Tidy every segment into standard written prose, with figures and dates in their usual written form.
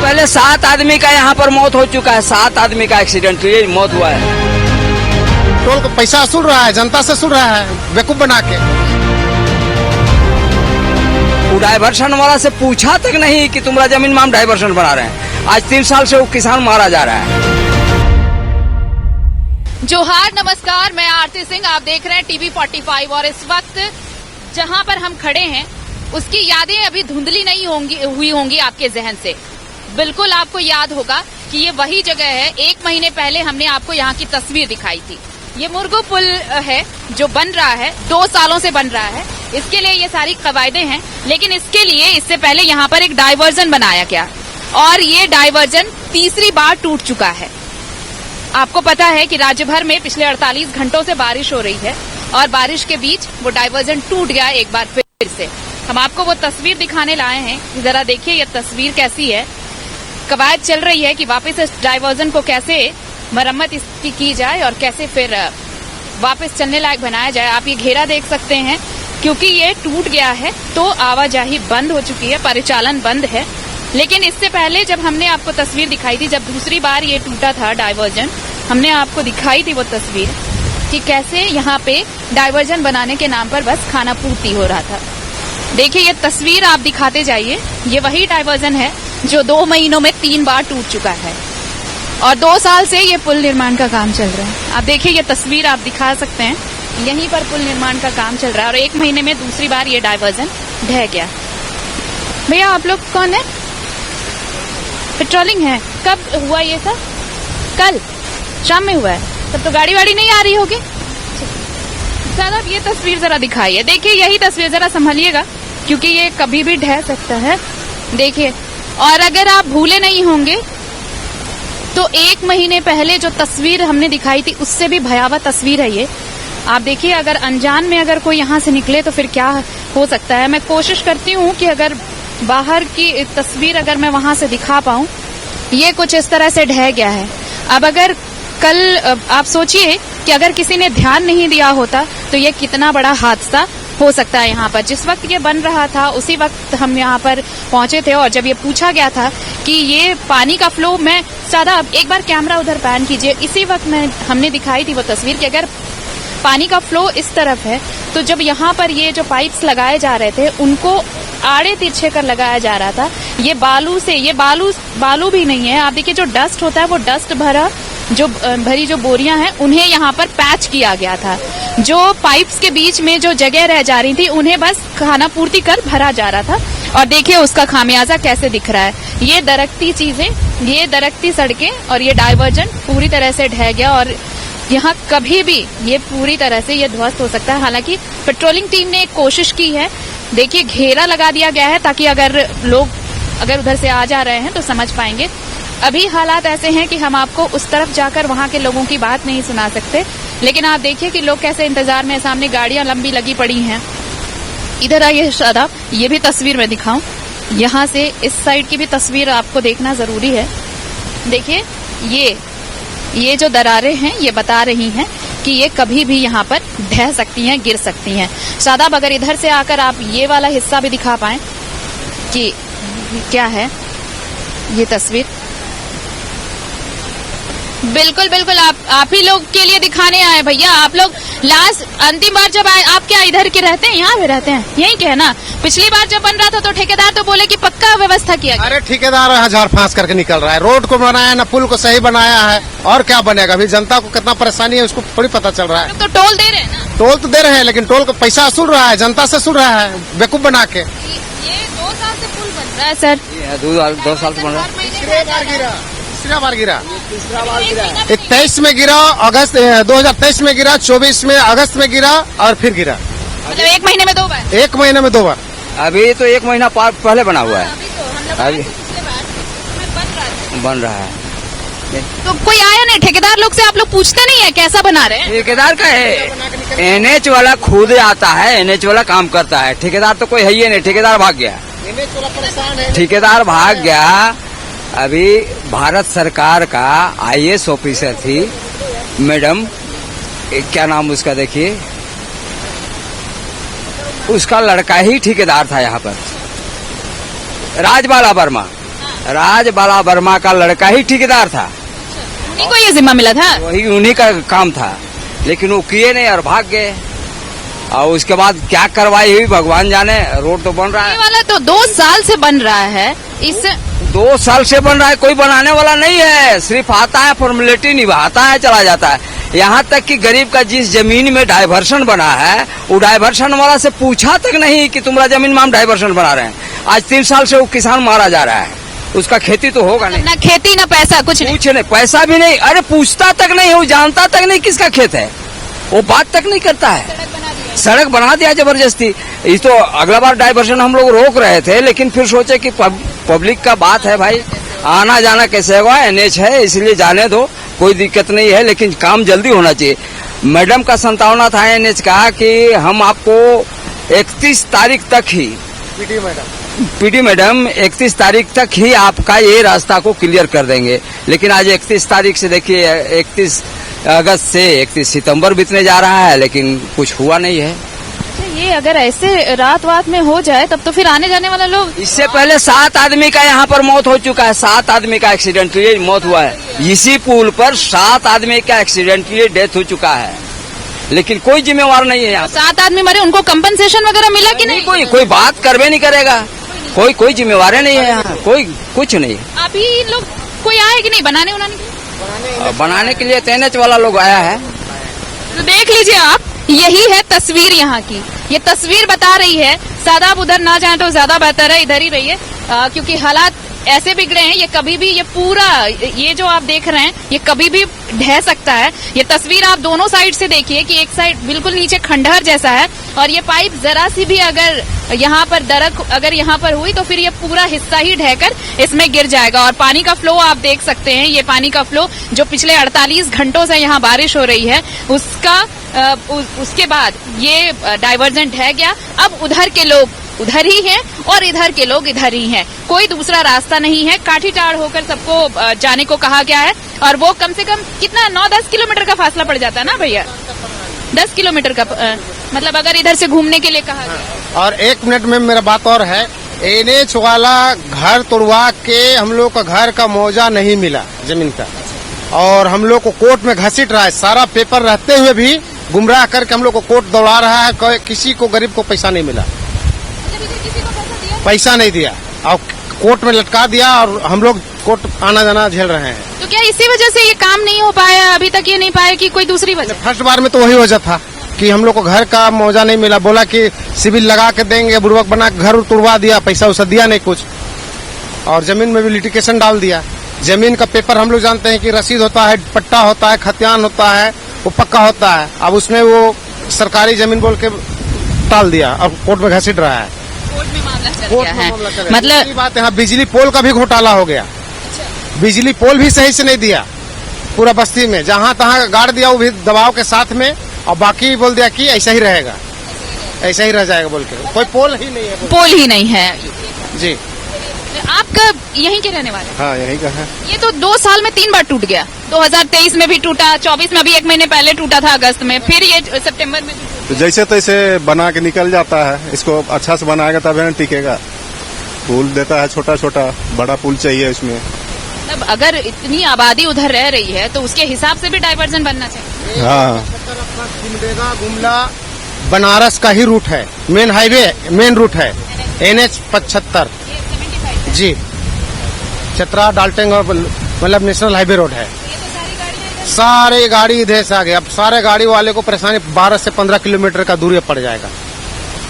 पहले 7 आदमी का यहाँ पर मौत हो चुका है। 7 आदमी का एक्सीडेंट हुई, मौत हुआ है। टोल का पैसा वसूल रहा है, जनता से वसूल रहा है बेवकूफ बना के। डाइवर्शन वाला से पूछा तक नहीं कि तुम्हारा जमीन में हम डाइवर्शन बना रहे हैं। आज 3 साल से वो किसान मारा जा रहा है। जोहार, नमस्कार, मैं आरती सिंह। आप देख रहे हैं टीवी 45 और इस वक्त जहां पर हम खड़े हैं उसकी यादें अभी धुंधली नहीं हुई होंगी आपके जहन से। बिल्कुल आपको याद होगा कि ये वही जगह है। 1 महीने पहले हमने आपको यहाँ की तस्वीर दिखाई थी। ये मुर्गो पुल है जो बन रहा है, 2 सालों से बन रहा है। इसके लिए ये सारी कवायदे हैं, लेकिन इसके लिए इससे पहले यहाँ पर एक डाइवर्जन बनाया गया और ये डाइवर्जन तीसरी बार टूट चुका है। आपको पता है कि राज्य भर में पिछले 48 घंटों से बारिश हो रही है और बारिश के बीच वो डाइवर्जन टूट गया एक बार फिर से। हम आपको वो तस्वीर दिखाने लाए हैं, जरा देखिए ये तस्वीर कैसी है। कवायद चल रही है कि वापस इस डाइवर्जन को कैसे मरम्मत इसकी की जाए और कैसे फिर वापस चलने लायक बनाया जाए। आप ये घेरा देख सकते हैं, क्योंकि ये टूट गया है तो आवाजाही बंद हो चुकी है, परिचालन बंद है। लेकिन इससे पहले जब हमने आपको तस्वीर दिखाई थी, जब दूसरी बार ये टूटा था डाइवर्जन, हमने आपको दिखाई थी वो तस्वीर कि कैसे यहाँ पे डाइवर्जन बनाने के नाम पर बस खाना पूर्ति हो रहा था। देखिए ये तस्वीर आप दिखाते जाइए। ये वही डाइवर्जन है जो 2 महीनों में 3 बार टूट चुका है और 2 साल से ये पुल निर्माण का काम चल रहा है। आप देखिए ये तस्वीर आप दिखा सकते हैं, यहीं पर पुल निर्माण का काम चल रहा है और 1 महीने में दूसरी बार ये डाइवर्जन ढह गया। भैया आप लोग कौन है? पेट्रोलिंग है। कब हुआ ये सब? कल शाम में हुआ है। तब तो गाड़ी वाड़ी नहीं आ रही होगी। सर आप ये तस्वीर जरा दिखाइए। देखिए यही तस्वीर, जरा संभालिएगा क्योंकि ये कभी भी ढह सकता है। देखिए, और अगर आप भूले नहीं होंगे तो 1 महीने पहले जो तस्वीर हमने दिखाई थी उससे भी भयावह तस्वीर है ये। आप देखिए, अगर अनजान में अगर कोई यहाँ से निकले तो फिर क्या हो सकता है। मैं कोशिश करती हूँ कि अगर बाहर की तस्वीर अगर मैं वहां से दिखा पाऊं। ये कुछ इस तरह से ढह गया है। अब अगर कल आप सोचिए कि अगर किसी ने ध्यान नहीं दिया होता तो ये कितना बड़ा हादसा हो सकता है। यहाँ पर जिस वक्त ये बन रहा था उसी वक्त हम यहाँ पर पहुंचे थे और जब ये पूछा गया था कि ये पानी का फ्लो, मैं ज्यादा एक बार कैमरा उधर पैन कीजिए, इसी वक्त हमने दिखाई थी वो तस्वीर कि अगर पानी का फ्लो इस तरफ है तो जब यहाँ पर ये जो पाइप्स लगाए जा रहे थे उनको आड़े तिरछे कर लगाया जा रहा था। ये बालू से, ये बालू भी नहीं है। आप देखिए जो डस्ट होता है वो डस्ट भरी जो बोरियां हैं उन्हें यहाँ पर पैच किया गया था। जो पाइप्स के बीच में जो जगह रह जा रही थी उन्हें बस खाना पूर्ति कर भरा जा रहा था और देखिए उसका खामियाजा कैसे दिख रहा है। ये दरकती चीजें, ये दरकती सड़कें और ये डाइवर्जन पूरी तरह से ढह गया और यहाँ कभी भी ये पूरी तरह से ये ध्वस्त हो सकता है। हालांकि पेट्रोलिंग टीम ने एक कोशिश की है। देखिए घेरा लगा दिया गया है ताकि अगर लोग उधर से आ जा रहे हैं तो समझ पाएंगे। अभी हालात ऐसे हैं कि हम आपको उस तरफ जाकर वहां के लोगों की बात नहीं सुना सकते, लेकिन आप देखिए कि लोग कैसे इंतजार में, सामने गाड़ियां लंबी लगी पड़ी हैं। इधर आइए शादाब, ये भी तस्वीर मैं दिखाऊं। यहाँ से इस साइड की भी तस्वीर आपको देखना जरूरी है। देखिए ये जो दरारें हैं ये बता रही हैं कि ये कभी भी यहाँ पर ढह सकती हैं, गिर सकती हैं। शादाब अगर इधर से आकर आप ये वाला हिस्सा भी दिखा पाएं कि क्या है ये तस्वीर। बिल्कुल बिल्कुल, आप ही लोग के लिए दिखाने आए भैया। आप लोग लास्ट अंतिम बार जब आए, आप क्या इधर के रहते हैं? यहाँ पे रहते हैं, यहीं के है ना? पिछली बार जब बन रहा था तो ठेकेदार तो बोले कि पक्का व्यवस्था किया गया। अरे ठेकेदार हजार फांस करके निकल रहा है। रोड को बनाया ना, पुल को सही बनाया है, और क्या बनेगा? अभी जनता को कितना परेशानी है उसको थोड़ी पता चल रहा है। तो टोल दे रहे हैं ना? टोल तो दे रहे हैं, लेकिन टोल का पैसा वसूल रहा है, जनता से वसूल रहा है बेवकूफ बना के। ये 2 साल से पुल बन रहा है सर। 2 साल से बन रहा है। तीसरा बार गिरा। 23 में गिरा, अगस्त 2023 में गिरा, 24 में अगस्त में गिरा और फिर गिरा। मतलब 1 महीने में 2 बार? 1 महीने में 2 बार। अभी तो 1 महीना पहले बना हुआ है। अभी बन रहा है तो कोई आया नहीं? ठेकेदार लोग से आप लोग पूछते नहीं है कैसा बना रहे हैं? ठेकेदार का है, NH वाला खुद आता है, NH वाला काम करता है। ठेकेदार तो कोई है ही नहीं, ठेकेदार भाग गया। ठेकेदार भाग गया। अभी भारत सरकार का IAS ऑफिसर थी मैडम, क्या नाम उसका देखिए, उसका लड़का ही ठेकेदार था यहाँ पर, राजबाला वर्मा। राज बाला वर्मा का लड़का ही ठेकेदार था, उन्हीं को ये जिम्मा मिला था। वही उन्हीं का काम था, लेकिन वो किए नहीं और भाग गए। और उसके बाद क्या कार्रवाई हुई भगवान जाने। रोड तो बन रहा ये है, वाला तो 2 साल से बन रहा है। इस 2 साल से बन रहा है, कोई बनाने वाला नहीं है, सिर्फ आता है फॉर्मेलिटी निभाता है चला जाता है। यहाँ तक कि गरीब का जिस जमीन में डाइवर्शन बना है, वो डाइवर्शन वाला से पूछा तक नहीं कि तुम्हारा जमीन में हम डाइवर्शन बना रहे हैं। आज 3 साल से वो किसान मारा जा रहा है, उसका खेती तो होगा नहीं, ना खेती ना पैसा, कुछ नहीं। कुछ नहीं, पैसा भी नहीं। अरे पूछता तक नहीं, वो जानता तक नहीं किसका खेत है, वो बात तक नहीं करता है। सड़क बना दिया जबरदस्ती। इस तो अगला बार डाइवर्शन हम लोग रोक रहे थे, लेकिन फिर सोचे कि पब्लिक का बात है भाई, आना जाना कैसे होगा, NH है इसलिए जाने दो, कोई दिक्कत नहीं है, लेकिन काम जल्दी होना चाहिए। मैडम का संतावना था NH का कि हम आपको 31 तारीख तक ही, PD मैडम 31 तारीख तक ही आपका ये रास्ता को क्लियर कर देंगे। लेकिन आज 31 तारीख से देखिए 31 अगस्त से 31 सितंबर बीतने जा रहा है, लेकिन कुछ हुआ नहीं है। ये अगर ऐसे रात में हो जाए तब तो फिर आने जाने वाला लोग। इससे पहले 7 आदमी का यहाँ पर मौत हो चुका है, 7 आदमी का एक्सीडेंटली मौत हुआ है। इसी पुल पर 7 आदमी का एक्सीडेंटली डेथ हो चुका है, लेकिन कोई जिम्मेवार नहीं है यहाँ। 7 आदमी मरे, उनको कंपनसेशन वगैरह मिला कि नहीं? कोई बात करवे नहीं करेगा, कोई जिम्मेवार नहीं है यहाँ, कोई कुछ नहीं। अभी लोग कोई आए कि नहीं बनाने बनाने के लिए NH वाला लोग आया है। तो देख लीजिए आप, यही है तस्वीर यहाँ की। ये तस्वीर बता रही है, शायद आप उधर ना जाए तो ज्यादा बेहतर है, इधर ही रहिए, क्योंकि हालात ऐसे बिगड़े हैं। ये कभी भी, ये पूरा ये जो आप देख रहे हैं, ये कभी भी ढह सकता है। ये तस्वीर आप दोनों साइड से देखिए कि एक साइड बिल्कुल नीचे खंडहर जैसा है, और ये पाइप जरा सी भी अगर यहाँ पर दरक अगर यहाँ पर हुई तो फिर ये पूरा हिस्सा ही ढहकर इसमें गिर जाएगा। और पानी का फ्लो आप देख सकते हैं, ये पानी का फ्लो जो पिछले 48 घंटों से यहाँ बारिश हो रही है, उसके बाद ये डाइवर्जेंट है गया। अब उधर के लोग उधर ही हैं और इधर के लोग इधर ही हैं, कोई दूसरा रास्ता नहीं है। काठीटाड़ होकर सबको जाने को कहा गया है, और वो कम से कम कितना 9-10 किलोमीटर का फासला पड़ जाता है ना भैया, 10 किलोमीटर का, मतलब अगर इधर से घूमने के लिए कहा गया। और 1 मिनट में मेरा बात और है, NH वाला घर तोड़वा के हम लोग का घर का मुआवजा नहीं मिला जमीन का, और हम लोग को कोर्ट में घसीट रहा है। सारा पेपर रहते हुए भी गुमराह करके हम लोग को कोर्ट दौड़ा रहा है। किसी को गरीब को पैसा नहीं मिला, पैसा नहीं दिया, और कोर्ट में लटका दिया, और हम लोग कोर्ट आना जाना झेल रहे हैं। तो क्या इसी वजह से ये काम नहीं हो पाया अभी तक? ये नहीं पाया कि कोई दूसरी वजह? फर्स्ट बार में तो वही वजह था कि हम लोग को घर का मुआवजा नहीं मिला। बोला कि सिविल लगा के देंगे, बुड़वक बना के घर तोड़वा दिया, पैसा उसा दिया नहीं कुछ, और जमीन में भी लिटिगेशन डाल दिया। जमीन का पेपर हम लोग जानते हैं कि रसीद होता है, पट्टा होता है, खतियान होता है, वो पक्का होता है। अब उसमें वो सरकारी जमीन बोल के टाल दिया, अब कोर्ट में घसीट रहा है। कोर्ट में मामला चल कोर्ट गया में है, मामला चल मतलब यही बात है। यहाँ बिजली पोल का भी घोटाला हो गया, बिजली पोल भी सही से नहीं दिया पूरा बस्ती में, जहाँ तहाँ गाड़ दिया, वो भी दबाव के साथ में, और बाकी बोल दिया कि ऐसा ही रहेगा, ऐसा ही रह जाएगा बोल के। कोई पोल ही नहीं है, पोल ही नहीं है। जी। आपका यहीं के रहने वाले? हाँ, यही का है। ये तो 2 साल में 3 बार टूट गया, 2023 में भी टूटा, 24 में अभी 1 महीने पहले टूटा था अगस्त में, फिर ये सितंबर में। तो जैसे तैसे बना के निकल जाता है, इसको अच्छा से बनाएगा तभी ना टिकेगा। पुल देता है छोटा छोटा, बड़ा पुल चाहिए इसमें। मतलब अगर इतनी आबादी उधर रह रही है तो उसके हिसाब से भी डाइवर्जन बनना चाहिए। हाँ, सिमडेगा गुमला बनारस का ही रूट है, मेन हाईवे, मेन रूट है NH 75 जी, चतरा डाल्टन मतलब नेशनल हाईवे रोड है। सारे गाड़ी इधर से आ गए, अब सारे गाड़ी वाले को परेशानी 12 से 15 किलोमीटर का दूरी पड़ जाएगा।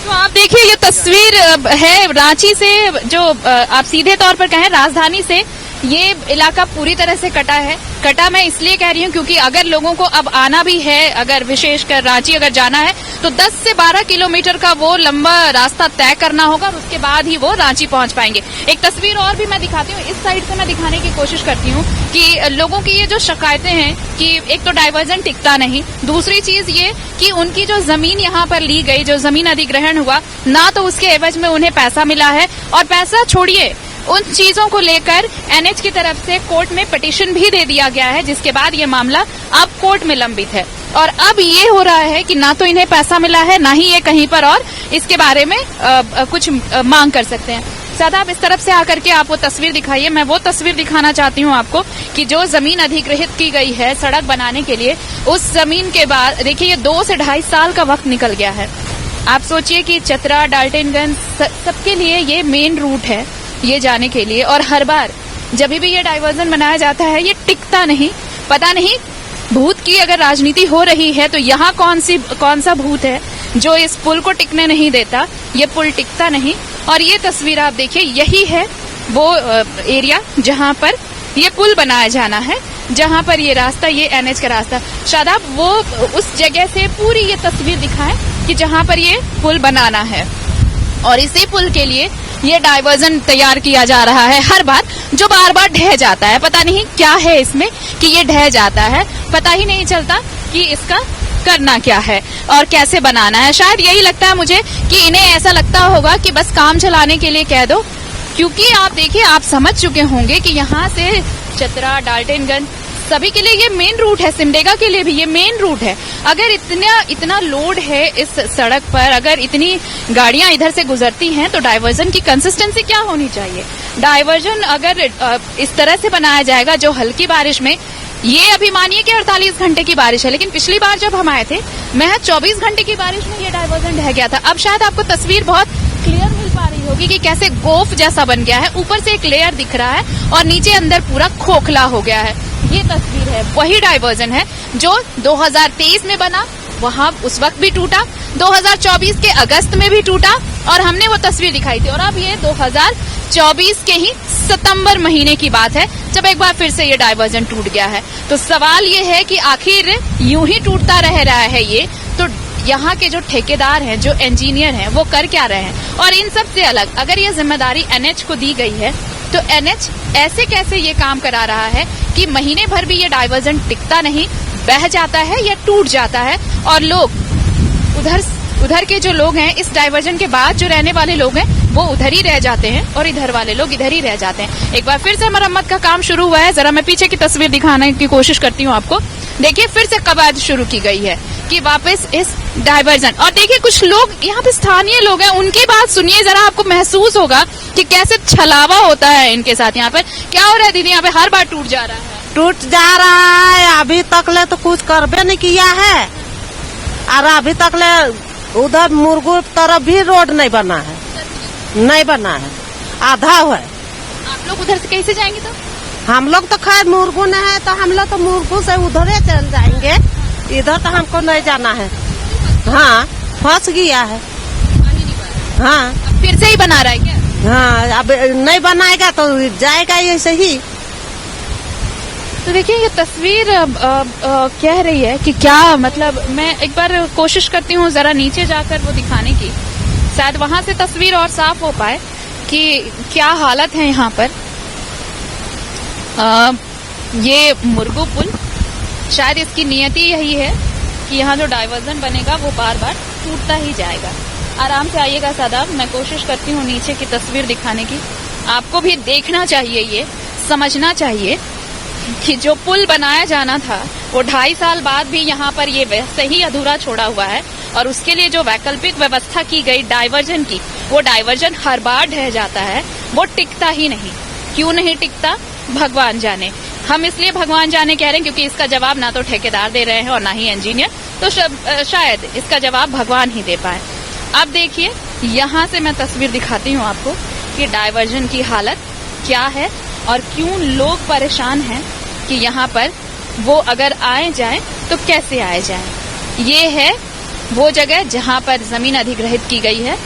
तो आप देखिए, ये तस्वीर है रांची से, जो आप सीधे तौर पर कहें राजधानी से, ये इलाका पूरी तरह से कटा है। कटा मैं इसलिए कह रही हूँ क्योंकि अगर लोगों को अब आना भी है, अगर विशेषकर रांची अगर जाना है, तो 10 से 12 किलोमीटर का वो लंबा रास्ता तय करना होगा, और उसके बाद ही वो रांची पहुंच पाएंगे। एक तस्वीर और भी मैं दिखाती हूँ, इस साइड से मैं दिखाने की कोशिश करती हूँ कि लोगों की ये जो शिकायतें हैं कि एक तो डाइवर्जन टिकता नहीं, दूसरी चीज ये कि उनकी जो जमीन यहाँ पर ली गई, जो जमीन अधिग्रहण हुआ, ना तो उसके एवज में उन्हें पैसा मिला है, और पैसा छोड़िए, उन चीजों को लेकर NH की तरफ से कोर्ट में पिटीशन भी दे दिया गया है, जिसके बाद ये मामला अब कोर्ट में लंबित है। और अब ये हो रहा है कि ना तो इन्हें पैसा मिला है, ना ही ये कहीं पर और इसके बारे में कुछ मांग कर सकते हैं। साहब इस तरफ से आकर के आप वो तस्वीर दिखाइए। मैं वो तस्वीर दिखाना चाहती हूँ आपको कि जो जमीन अधिग्रहित की गई है सड़क बनाने के लिए, उस जमीन के बाद देखिए ये 2 से 2.5 साल का वक्त निकल गया है। आप सोचिए कि चतरा, डाल्टनगंज सबके लिए ये मेन रूट है ये जाने के लिए, और हर बार जब भी ये डाइवर्जन बनाया जाता है ये टिकता नहीं। पता नहीं भूत की अगर राजनीति हो रही है तो यहाँ कौन सा भूत है जो इस पुल को टिकने नहीं देता। ये पुल टिकता नहीं। और ये तस्वीर आप देखिए, यही है वो एरिया जहाँ पर ये पुल बनाया जाना है, जहाँ पर ये रास्ता, ये एनएच का रास्ता। शादाब वो उस जगह से पूरी ये तस्वीर दिखाएं कि जहाँ पर ये पुल बनाना है, और इसी पुल के लिए ये डाइवर्जन तैयार किया जा रहा है हर बार, जो बार बार ढह जाता है। पता नहीं क्या है इसमें कि ये ढह जाता है, पता ही नहीं चलता कि इसका करना क्या है और कैसे बनाना है। शायद यही लगता है मुझे कि इन्हें ऐसा लगता होगा कि बस काम चलाने के लिए कह दो, क्योंकि आप देखिए, आप समझ चुके होंगे कि यहाँ से चतरा, डाल्टनगंज सभी के लिए ये मेन रूट है, सिमडेगा के लिए भी ये मेन रूट है। अगर इतना लोड है इस सड़क पर, अगर इतनी गाड़ियां इधर से गुजरती हैं, तो डाइवर्जन की कंसिस्टेंसी क्या होनी चाहिए। डाइवर्जन अगर इस तरह से बनाया जाएगा जो हल्की बारिश में, ये अभी मानिए कि 48 घंटे की बारिश है, लेकिन पिछली बार जब हम आए थे महज 24 घंटे की बारिश में ये डाइवर्जन ढह गया था। अब शायद आपको तस्वीर बहुत क्लियर मिल पा रही होगी कि कैसे गोफ जैसा बन गया है, ऊपर से एक लेयर दिख रहा है और नीचे अंदर पूरा खोखला हो गया है। ये तस्वीर है, वही डाइवर्जन है जो 2023 में बना, वहां उस वक्त भी टूटा, 2024 के अगस्त में भी टूटा, और हमने वो तस्वीर दिखाई थी। और अब ये 2024 के ही सितंबर महीने की बात है जब एक बार फिर से ये डाइवर्जन टूट गया है। तो सवाल ये है कि आखिर यूं ही टूटता रह रहा है ये, तो यहाँ के जो ठेकेदार हैं, जो इंजीनियर हैं, वो कर क्या रहे हैं। और इन सब से अलग अगर ये जिम्मेदारी एनएच को दी गई है, तो एनएच ऐसे कैसे ये काम करा रहा है कि महीने भर भी ये डाइवर्जन टिकता नहीं, बह जाता है या टूट जाता है, और लोग उधर के जो लोग हैं, इस डाइवर्जन के बाद जो रहने वाले लोग हैं, वो उधर ही रह जाते हैं और इधर वाले लोग इधर ही रह जाते हैं। एक बार फिर से मरम्मत का काम शुरू हुआ है। जरा मैं पीछे की तस्वीर दिखाने की कोशिश करती हूँ आपको। देखिए फिर से कवायद शुरू की गई है कि वापस इस डाइवर्जन, और देखिए कुछ लोग यहाँ पे स्थानीय लोग हैं, उनकी बात सुनिए जरा, आपको महसूस होगा कि कैसे छलावा होता है इनके साथ। यहाँ पर क्या हो रहा है दीदी, यहाँ पे हर बार टूट जा रहा है, टूट जा रहा है। अभी तक ले तो कुछ करबे नहीं किया है, और अभी तक ले उधर मुर्गू तरफ भी रोड नहीं बना है, नहीं बना है, आधा है। आप लोग उधर से कैसे जाएंगे? तो हम लोग तो खैर मुर्गू न है, तो हम लोग तो मुर्गू से उधर चल जाएंगे, इधर तो हमको नहीं जाना है। हाँ, फंस गया है। हाँ, फिर से ही बना रहा है क्या? हाँ, अब नहीं बनाएगा तो जाएगा ऐसे ही। तो देखिए ये तस्वीर कह रही है कि क्या, मतलब मैं एक बार कोशिश करती हूँ जरा नीचे जाकर वो दिखाने की, शायद वहां से तस्वीर और साफ हो पाए कि क्या हालत है यहाँ पर। ये मुर्गू पुल, शायद इसकी नियति यही है कि यहाँ जो डाइवर्जन बनेगा वो बार बार टूटता ही जाएगा। आराम से आइएगा सादाब, मैं कोशिश करती हूँ नीचे की तस्वीर दिखाने की। आपको भी देखना चाहिए, ये समझना चाहिए कि जो पुल बनाया जाना था वो 2.5 साल बाद भी यहाँ पर ये वैसे ही अधूरा छोड़ा हुआ है, और उसके लिए जो वैकल्पिक व्यवस्था की गई डाइवर्जन की, वो डाइवर्जन हर बार ढह जाता है, वो टिकता ही नहीं। क्यों नहीं टिकता भगवान जाने। हम इसलिए भगवान जाने कह रहे हैं क्योंकि इसका जवाब ना तो ठेकेदार दे रहे हैं और ना ही इंजीनियर, तो शायद इसका जवाब भगवान ही दे पाए। अब देखिए यहाँ से मैं तस्वीर दिखाती हूँ आपको कि डाइवर्जन की हालत क्या है और क्यों लोग परेशान हैं कि यहाँ पर वो अगर आए जाए तो कैसे आए जाए। ये है वो जगह जहाँ पर जमीन अधिग्रहित की गई है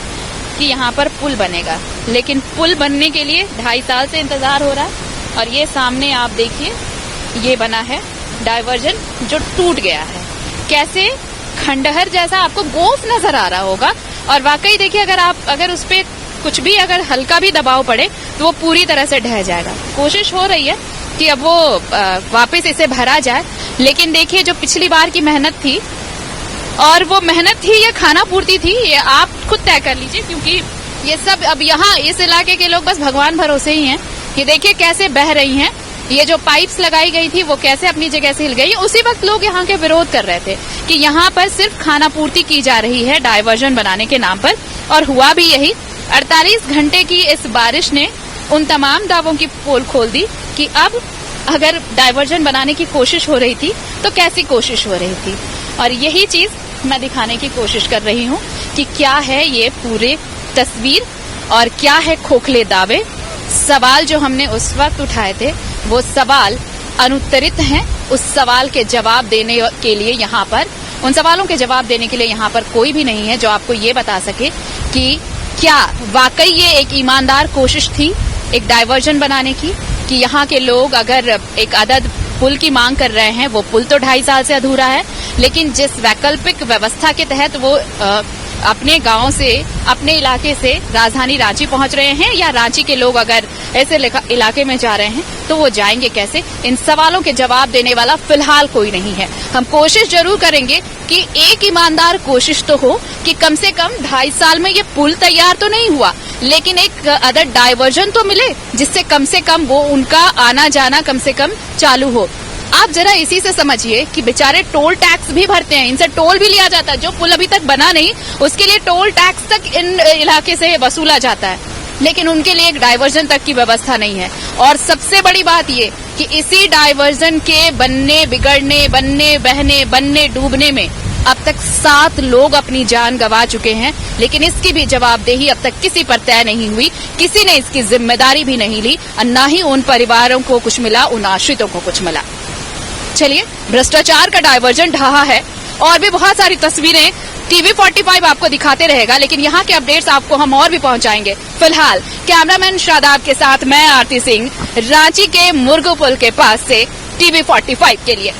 कि यहाँ पर पुल बनेगा, लेकिन पुल बनने के लिए 2.5 साल से इंतजार हो रहा है। और ये सामने आप देखिए, ये बना है डाइवर्जन जो टूट गया है, कैसे खंडहर जैसा आपको गोफ नजर आ रहा होगा। और वाकई देखिए, अगर उस पर कुछ भी अगर हल्का भी दबाव पड़े तो वो पूरी तरह से ढह जाएगा। कोशिश हो रही है कि अब वो वापस इसे भरा जाए, लेकिन देखिए जो पिछली बार की मेहनत थी, और वो मेहनत थी या खाना पूर्ति थी, ये आप खुद तय कर लीजिए, क्योंकि ये सब अब यहाँ इस इलाके के लोग बस भगवान भरोसे ही हैं। ये देखिए कैसे बह रही हैं, ये जो पाइप्स लगाई गई थी वो कैसे अपनी जगह से हिल गई। उसी वक्त लोग यहाँ के विरोध कर रहे थे कि यहाँ पर सिर्फ खाना पूर्ति की जा रही है डाइवर्जन बनाने के नाम पर, और हुआ भी यही। 48 घंटे की इस बारिश ने उन तमाम दावों की पोल खोल दी कि अब अगर डायवर्जन बनाने की कोशिश हो रही थी तो कैसी कोशिश हो रही थी। और यही चीज मैं दिखाने की कोशिश कर रही हूँ कि क्या है ये पूरे तस्वीर और क्या है खोखले दावे। सवाल जो हमने उस वक्त उठाए थे वो सवाल अनुत्तरित हैं। उस सवाल के जवाब देने के लिए यहाँ पर, उन सवालों के जवाब देने के लिए यहाँ पर कोई भी नहीं है जो आपको ये बता सके कि क्या वाकई ये एक ईमानदार कोशिश थी एक डायवर्जन बनाने की, कि यहाँ के लोग अगर एक अदद पुल की मांग कर रहे हैं, वो पुल तो 2.5 साल से अधूरा है, लेकिन जिस वैकल्पिक व्यवस्था के तहत वो अपने गांव से, अपने इलाके से राजधानी रांची पहुंच रहे हैं, या रांची के लोग अगर ऐसे इलाके में जा रहे हैं तो वो जाएंगे कैसे, इन सवालों के जवाब देने वाला फिलहाल कोई नहीं है। हम कोशिश जरूर करेंगे कि एक ईमानदार कोशिश तो हो कि कम से कम 2.5 साल में ये पुल तैयार तो नहीं हुआ, लेकिन एक अदर डायवर्जन तो मिले जिससे कम से कम वो उनका आना जाना कम से कम चालू हो। आप जरा इसी से समझिए कि बेचारे टोल टैक्स भी भरते हैं, इनसे टोल भी लिया जाता है। जो पुल अभी तक बना नहीं उसके लिए टोल टैक्स तक इन इलाके से वसूला जाता है, लेकिन उनके लिए एक डायवर्जन तक की व्यवस्था नहीं है। और सबसे बड़ी बात ये कि इसी डायवर्जन के बनने, बिगड़ने, बनने, डूबने में अब तक 7 लोग अपनी जान गंवा चुके हैं, लेकिन इसकी भी जवाबदेही अब तक किसी पर तय नहीं हुई, किसी ने इसकी जिम्मेदारी भी नहीं ली, और न ही उन परिवारों को कुछ मिला, उन आश्रितों को कुछ मिला। चलिए, भ्रष्टाचार का डायवर्जन ढहा है और भी बहुत सारी तस्वीरें टीवी 45 आपको दिखाते रहेगा, लेकिन यहाँ के अपडेट्स आपको हम और भी पहुंचाएंगे। फिलहाल कैमरामैन शादाब के साथ मैं आरती सिंह, रांची के मुर्गू पुल के पास से टीवी 45 के लिए।